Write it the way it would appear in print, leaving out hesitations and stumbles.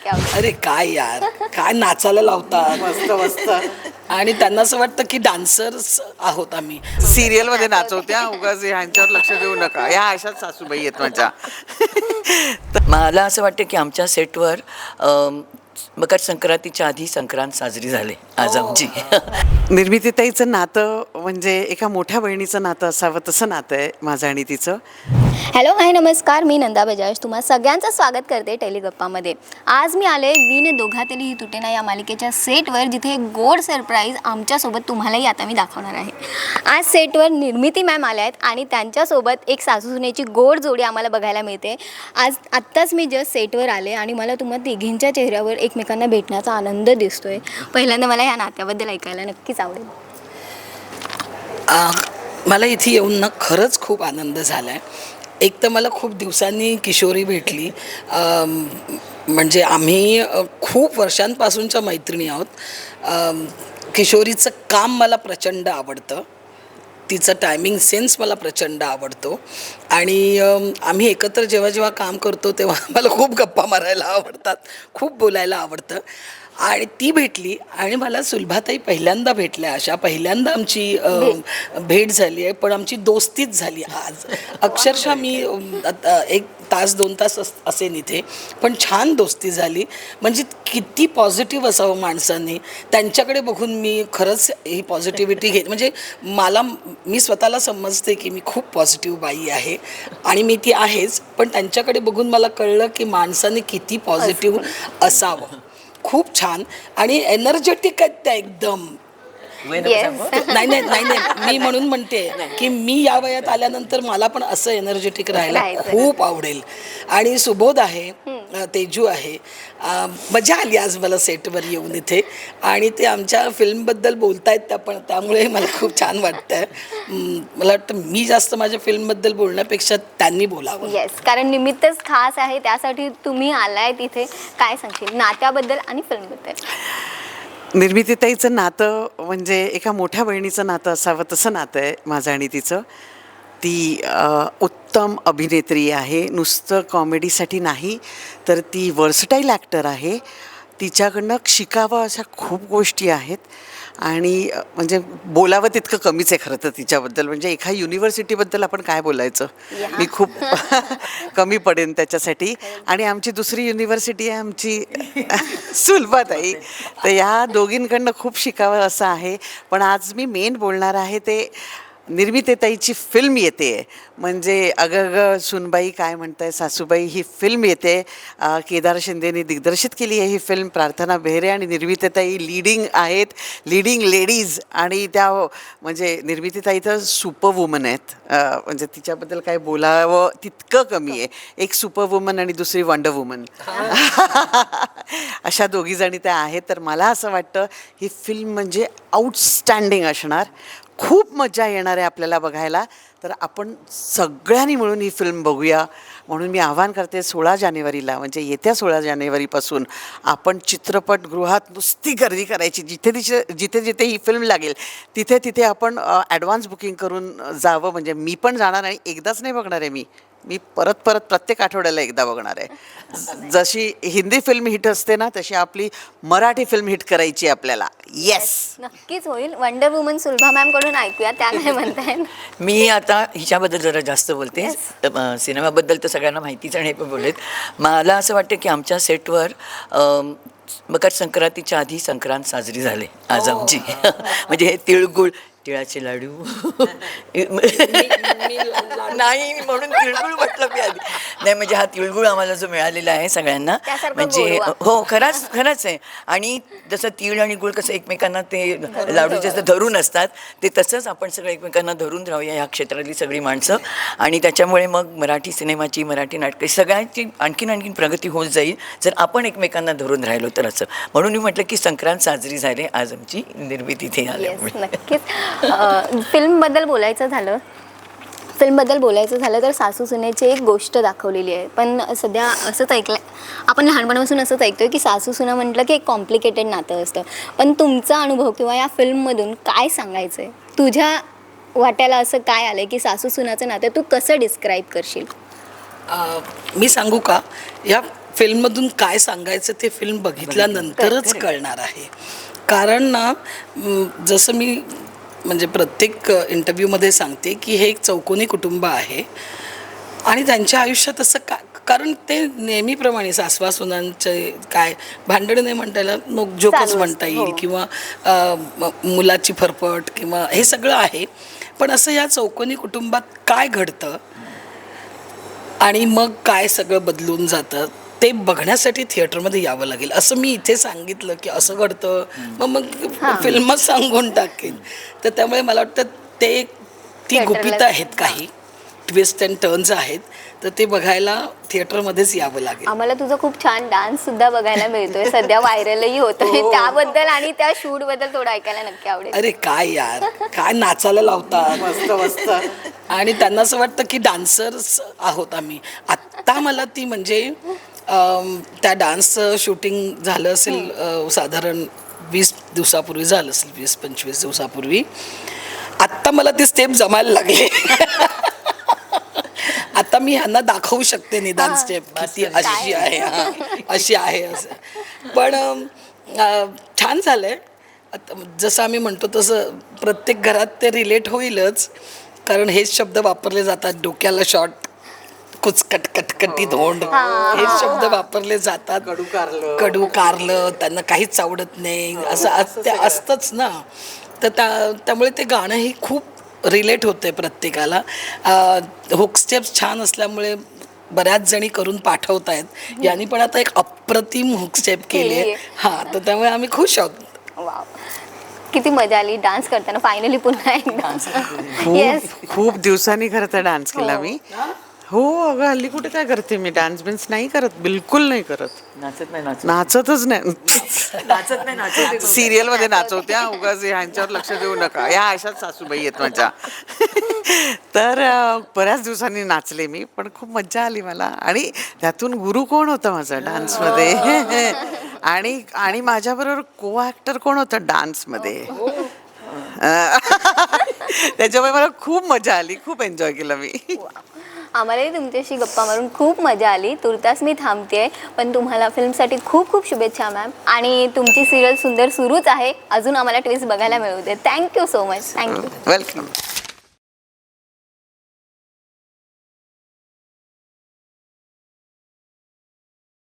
क्या होतं? अरे काय यार, काय नाचायला लावतात मस्त मस्त आणि त्यांना असं वाटतं की डान्सर्स आहोत आम्ही. सिरियल मध्ये नाचवत्या उगाच ह्यांच्यावर लक्ष देऊ नका. या अशाच सासूबाई आहेत माझ्या. मला असं वाटतं की आमच्या सेटवर मकर संक्रांतीच्या आधी संक्रांत साजरी झाली आज आमची. निर्मितीताईचं नातं म्हणजे एका मोठ्या बहिणीचं नातं असावं तसं नातं आहे माझं आणि तिचं. हॅलो हाय नमस्कार, मी नंदा बजाज तुम्हा सगळ्यांचं स्वागत करते टेलिगप्पामध्ये. आज मी आले वीने दोघातली ही तुटेना या मालिकेच्या सेटवर, जिथे एक गोड सरप्राईज आमच्यासोबत तुम्हालाही आता मी दाखवणार आहे. आज सेटवर निर्मिती मॅम आल्या आहेत आणि त्यांच्यासोबत एक सासू सुनेची गोड जोडी आम्हाला बघायला मिळते. आत्ताच मी जस्ट सेटवर आले आणि मला तुम्हा तिघींच्या चेहऱ्यावर एकमेकांना भेटण्याचा आनंद दिसतोय. पहिल्यांदा मला या नात्याबद्दल ऐकायला नक्कीच आवडेल. मला इथे येऊन ना खरंच खूप आनंद झाला आहे. एक तर मला खूप दिवसांनी किशोरी भेटली. म्हणजे आम्ही खूप वर्षांपासूनच्या मैत्रिणी आहोत. किशोरीचं काम मला प्रचंड आवडतं, तिचं टायमिंग सेन्स मला प्रचंड आवडतो आणि आम्ही एकत्र जेव्हा जेव्हा काम करतो तेव्हा मला खूप गप्पा मारायला आवडतात, खूप बोलायला आवडतं. आणि ती भेटली आणि मला सुलभाताई पहिल्यांदा भेटल्या. अशा पहिल्यांदा आमची भेट झाली आहे, पण आमची दोस्तीच झाली आज. अक्षरशः मी एक तास 2 तास असेन इथे, पण छान दोस्ती झाली. म्हणजे किती पॉझिटिव्ह असावं माणसांनी. त्यांच्याकडे बघून मी खरंच ही पॉझिटिव्हिटी घेत, म्हणजे मी स्वतःला समजते की मी खूप पॉझिटिव्ह बाई आहे आणि मी ती आहेच, पण त्यांच्याकडे बघून मला कळलं की माणसाने किती पॉझिटिव्ह असावं. खूप छान आणि एनर्जेटिक आहेत त्या एकदम. नाही नाही नाही नाही, मी म्हणून म्हणते की मी या वयात आल्यानंतर मला पण असं एनर्जेटिक राहायला खूप आवडेल. आणि सुबोध आहे, तेजू आहे. मजा आली आज मला सेटवर येऊन इथे आणि ते आमच्या फिल्मबद्दल बोलतायत त्या, पण त्यामुळे मला खूप छान वाटतंय. मला वाटतं मी जास्त माझ्या फिल्मबद्दल बोलण्यापेक्षा त्यांनी बोलावं. येस, कारण निमित्तच खास आहे, त्यासाठी तुम्ही आलाय तिथे. काय सांगशील नात्याबद्दल आणि फिल्मबद्दल? निर्मितीताईचं नातं म्हणजे एका मोठ्या बहिणीचं नातं असावं तसं नातं आहे माझं आणि तिचं. ती उत्तम अभिनेत्री आहे, नुसतं कॉमेडीसाठी नाही तर ती वर्सटाईल ॲक्टर आहे. तिच्याकडनं शिकावं अशा खूप गोष्टी आहेत आणि म्हणजे बोलावं तितकं कमीच आहे खरं तर तिच्याबद्दल. म्हणजे एका युनिव्हर्सिटीबद्दल आपण काय बोलायचं, मी खूप कमी पडेन त्याच्यासाठी. आणि आमची दुसरी युनिव्हर्सिटी आहे आमची सुलभाताई. तर ह्या दोघींकडनं खूप शिकावं असं आहे. पण आज मी मेन बोलणार आहे ते निर्मितीताईची फिल्म येते, म्हणजे अगं सुनबाई काय म्हणताय सासूबाई, ही फिल्म येते. केदार शिंदेनी दिग्दर्शित केली आहे ही फिल्म. प्रार्थना बेहरे आणि निर्मितीताई लीडिंग आहेत, लीडिंग लेडीज. आणि त्या म्हणजे निर्मितीताई तर सुपर वुमन आहेत. म्हणजे तिच्याबद्दल काय बोलावं तितकं कमी आहे. एक सुपर वुमन आणि दुसरी वंडर वुमन अशा दोघीजणी त्या आहेत. तर मला असं वाटतं ही फिल्म म्हणजे आउटस्टँडिंग असणार. खूप मजा येणार आहे आपल्याला बघायला. तर आपण सगळ्यांनी मिळून ही फिल्म बघूया म्हणून मी आवाहन करते. 16 जानेवारीला म्हणजे येत्या 16 जानेवारीपासून आपण चित्रपटगृहात नुसती गर्दी करायची. जिथे जिथे ही फिल्म लागेल तिथे तिथे आपण ॲडव्हान्स बुकिंग करून जावं. म्हणजे मी पण जाणार आणि एकदाच नाही बघणार आहे, मी परत प्रत्येक आठवड्याला एकदा बघणार आहे. जशी हिंदी फिल्म हिट असते ना, तशी आपली मराठी फिल्म हिट करायची आपल्याला. येस, नक्कीच होईल. वंडर वुमन सुलभा मॅम कडून ऐकूया त्या काय म्हणताय. मी आता हिच्याबद्दल जरा जास्त बोलते. सिनेमाबद्दल तर सगळ्यांना माहितीच आणि हे पण बोललेत. मला असं वाटतं की आमच्या सेटवर मकर संक्रांतीच्या आधी संक्रांत साजरी झाली आज आमची. म्हणजे हे तिळगुळ, तिळाचे लाडू नाही म्हणून तिळगुळ म्हटलं मी आधी. नाही म्हणजे हा तिळगुळ आम्हाला जो मिळालेला आहे सगळ्यांना, म्हणजे हो खरंच आहे. आणि जसं तीळ आणि गुळ कसं एकमेकांना ते लाडू जसं धरून असतात, ते तसंच आपण सगळं एकमेकांना धरून राहूया ह्या क्षेत्रातली सगळी माणसं. आणि त्याच्यामुळे मग मराठी सिनेमाची, मराठी नाटकं सगळ्यांची आणखीन प्रगती होत जाईल जर आपण एकमेकांना धरून राहिलो तर. असं म्हणून मी म्हटलं की संक्रांत साजरी झाली आज आमची निर्मिती इथे आल्यामुळे. नक्कीच. फिल्मबद्दल बोलायचं झालं तर सासू सुनेची एक गोष्ट दाखवलेली आहे. पण सध्या असंच ऐकलं, आपण लहानपणापासून असंच ऐकतोय की सासू सुना म्हटलं की एक कॉम्प्लिकेटेड नातं असतं. पण तुमचा अनुभव किंवा या फिल्ममधून काय सांगायचं आहे? तुझ्या वाट्याला असं काय आलं की सासू सुनाचं नातं तू कसं डिस्क्राईब करशील? मी सांगू का, या फिल्ममधून काय सांगायचं ते फिल्म बघितल्यानंतरच कळणार आहे. कारण ना जसं मी म्हणजे प्रत्येक इंटरव्ह्यूमध्ये सांगते की हे एक चौकोनी कुटुंब आहे आणि त्यांच्या आयुष्यात असं कारण ते नेहमीप्रमाणे सासवासुनांचे काय भांडण नाही म्हणता येईल, नोकझोकच चालू म्हणता असतं, येईल हो. किंवा मुलाची फरफट किंवा हे सगळं आहे. पण असं या चौकोनी कुटुंबात काय घडतं आणि मग काय सगळं बदलून जातं ते बघण्यासाठी थिएटरमध्ये यावं लागेल. असं मी इथे सांगितलं की असं घडतं मग फिल्मच सांगून टाकेन. तर त्यामुळे मला वाटतं ती थिएटरला- गुपितं आहेत, काही ट्विस्ट अँड टर्न्स आहेत, तर ते बघायला थिएटरमध्येच यावं लागेल. आम्हाला तुझा खूप छान डान्स सुद्धा बघायला मिळतोय, सध्या व्हायरलही होतोय. त्याबद्दल आणि त्या शूट बद्दल थोडं ऐकायला नक्की आवडेल. अरे काय यार, काय नाचायला लावतात मस्त मस्त. आणि त्यांना असं वाटतं की डान्सर्स आहोत आम्ही. आत्ता मला ती म्हणजे त्या डान्सचं शूटिंग झालं असेल साधारण 20 दिवसापूर्वी झालं असेल, 20-25 दिवसापूर्वी. आत्ता मला ती स्टेप जमायला लागली. आता मी ह्यांना दाखवू शकते निदान स्टेप किती अशी आहे, अशी आहे असं. पण छान झालंय. जसं आम्ही म्हणतो तसं प्रत्येक घरात ते रिलेट होईलच, कारण हेच शब्द वापरले जातात. डोक्याला शॉट, कुचकट कटकटी धोंड, हेच शब्द वापरले जातात. कडू कारलं त्यांना काहीच आवडत नाही असं ते असतंच ना. तर त्यामुळे ते गाणंही खूप रिलेट होते प्रत्येकाला. हुक स्टेप्स छान असल्यामुळे बऱ्याच जणी करून पाठवत आहेत. यांनी पण आता एक अप्रतिम हुक स्टेप केली आहे. हां, तर त्यामुळे आम्ही खुश आहोत. वाव, किती मजा आली डान्स करताना फायनली पुन्हा एकदा. येस, खूप दिवसांनी खरं तर डान्स केला हो. मी. हो अगं, हल्ली कुठे काय करते मी, डान्स बिन्स नाही करत, बिलकुल नाही करत. नाचत नाही नाचतच नाही. नाचत सिरियल मध्ये नाचवते हा, उगाच ह्यांच्यावर लक्ष देऊ नका. ह्या अशाच सासूबाई आहेत माझ्या. तर बऱ्याच दिवसांनी नाचले मी, पण खूप मज्जा आली मला. आणि त्यातून गुरु कोण होता माझा डान्समध्ये, आणि माझ्याबरोबर को ॲक्टर कोण होतं डान्समध्ये. त्याच्यामुळे मला खूप मजा आली, खूप एन्जॉय केलं मी. आम्हालाही तुमच्याशी गप्पा मारून खूप मजा आली. तुर्तास मी थांबते, पण तुम्हाला फिल्मसाठी खूप खूप शुभेच्छा मॅम. आणि तुमची सिरियल सुंदर सुरूच आहे, अजून आम्हाला ट्विस्ट बघायला मिळू दे. Thank you so much. Thank you. Welcome.